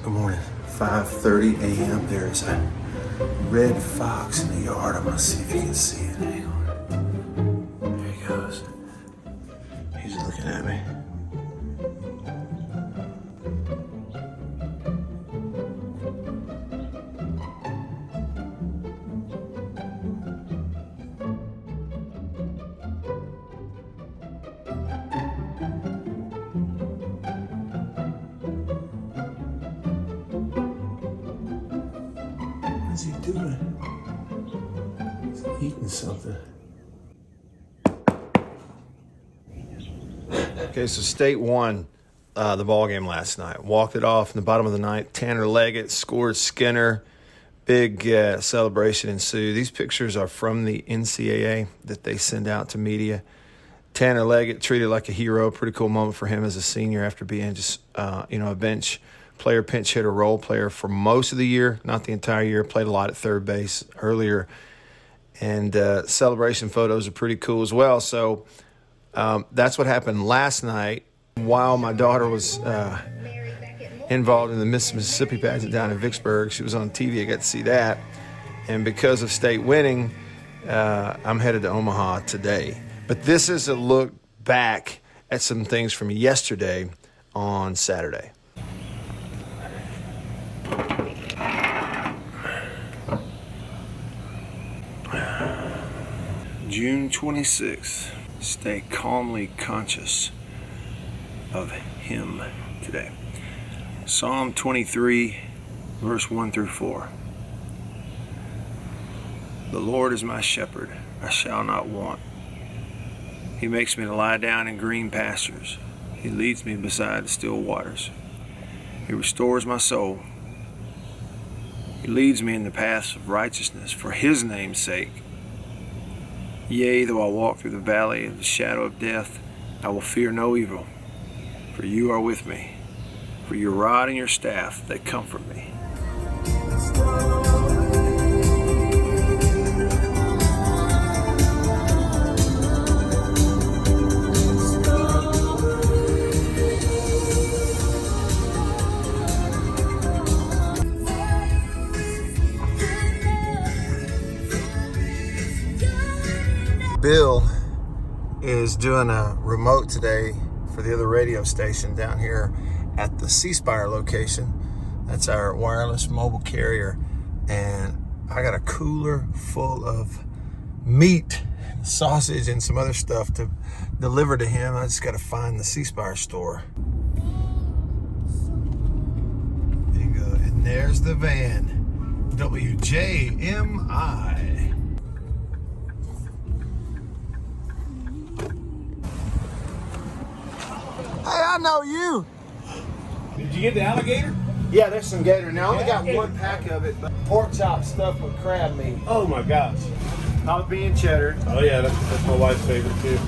Good morning. 5:30 a.m. There's a red fox in the yard. I'm gonna see if you can see it. Hang on. There he goes. He's looking at me. What's he doing? He's eating something. Okay, so State won the ball game last night. Walked it off in the bottom of the ninth. Tanner Leggett scored Skinner. Big celebration ensued. These pictures are from the NCAA that they send out to media. Tanner Leggett treated like a hero. Pretty cool moment for him as a senior after being just a bench player, pinch hitter, role player for most of the year, not the entire year. Played a lot at third base earlier. And celebration photos are pretty cool as well. So that's what happened last night. While my daughter was involved in the Miss Mississippi pageant down in Vicksburg, she was on TV. I got to see that. And because of State winning, I'm headed to Omaha today. But this is a look back at some things from yesterday on Saturday. June 26th. Stay calmly conscious of Him today. Psalm 23, verse 1 through 4. The Lord is my shepherd, I shall not want. He makes me to lie down in green pastures. He leads me beside the still waters. He restores my soul. He leads me in the paths of righteousness for His name's sake. Yea, though I walk through the valley of the shadow of death, I will fear no evil, for You are with me. For Your rod and Your staff, they comfort me. Bill is doing a remote today for the other radio station down here at the C Spire location. That's our wireless mobile carrier. And I got a cooler full of meat, sausage, and some other stuff to deliver to him. I just got to find the C Spire store. There you go. And there's the van. WJMI. Hey, I know you. Did you get the alligator? Yeah, there's some gator. Now, I only got one pack of it, but pork chop stuffed with crab meat. Oh my gosh. Jalapeno cheddar. Oh yeah, that's my wife's favorite too.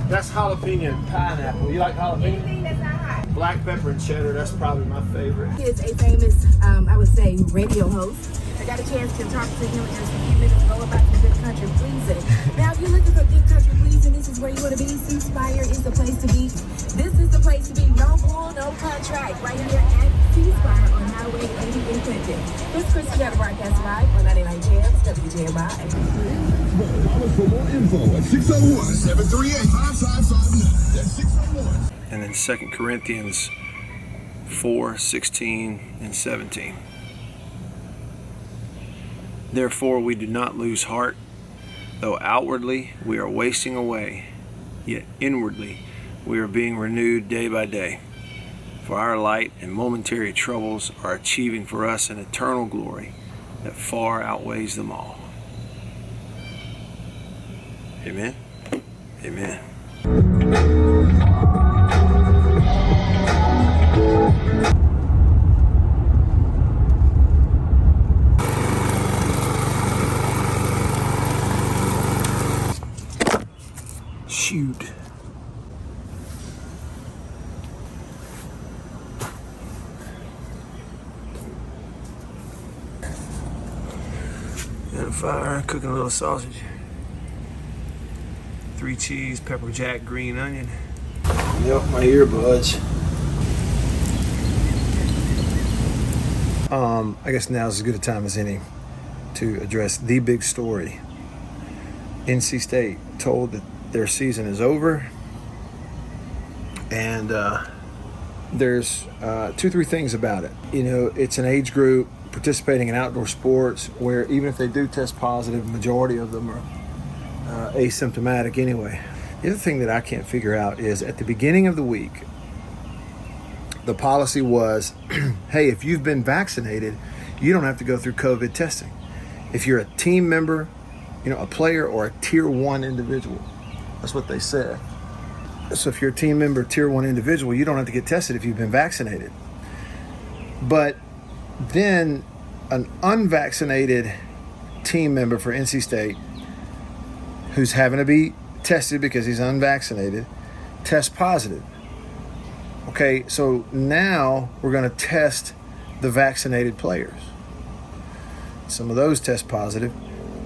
That's jalapeno and pineapple. You like jalapeno? Anything that's not hot. Black pepper and cheddar, that's probably my favorite. He is a famous, I would say, radio host. I got a chance to talk to him just a few minutes ago about some good country pleasing. Now, if you're looking for good country pleasing, this is where you want to be. C Spire is the place to be. This is the place to be. No bull, no contract. Right here at C Spire on Highway 80 in Clinton. This is Christy Got broadcast live on 99 Jams, WJMI. For more info at 601-738-5559. That's 601. And then 2 Corinthians 4:16 and 17. Therefore we do not lose heart, though outwardly we are wasting away, yet inwardly we are being renewed day by day. For our light and momentary troubles are achieving for us an eternal glory that far outweighs them all. Amen. Amen. Shoot. Got a fire, cooking a little sausage. 3 cheese, pepper jack, green onion. Yep, my earbuds. I guess now is as good a time as any to address the big story. NC State told that their season is over, and there's 2-3 things about it. You know, it's an age group participating in outdoor sports where even if they do test positive, the majority of them are asymptomatic anyway. The other thing that I can't figure out is at the beginning of the week, the policy was, hey, if you've been vaccinated, you don't have to go through COVID testing. If you're a team member, you know, a player or a tier 1 individual, that's what they said. So if you're a team member, tier 1 individual, you don't have to get tested if you've been vaccinated. But then an unvaccinated team member for NC State who's having to be tested because he's unvaccinated tests positive. Okay, so now we're going to test the vaccinated players. Some of those test positive,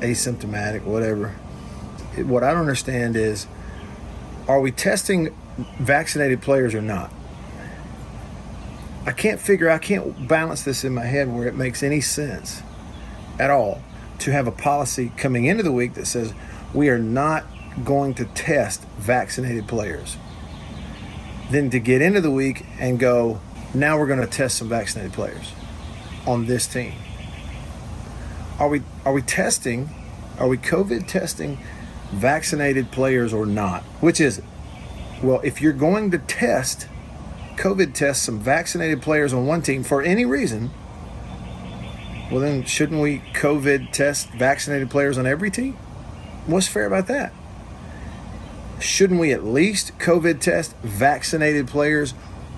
asymptomatic, whatever. What I don't understand is, are we testing vaccinated players or not? I can't balance this in my head where it makes any sense at all to have a policy coming into the week that says we are not going to test vaccinated players. Then to get into the week and go, now we're going to test some vaccinated players on this team. Are we COVID testing vaccinated players or not? Which is it? Well, if you're going to COVID test some vaccinated players on one team for any reason, well then shouldn't we COVID test vaccinated players on every team? What's fair about that? Shouldn't we at least COVID test vaccinated players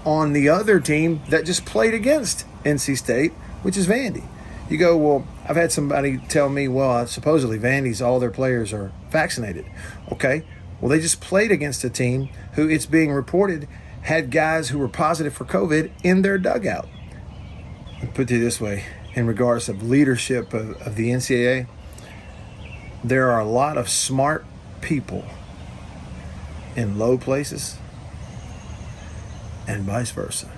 on the other team that just played against NC State, which is Vandy? You go, well, I've had somebody tell me, well, supposedly Vandy's, all their players are vaccinated. Okay, well, they just played against a team who, it's being reported, had guys who were positive for COVID in their dugout. I'll put it this way, in regards of leadership of the NCAA, there are a lot of smart people in low places and vice versa.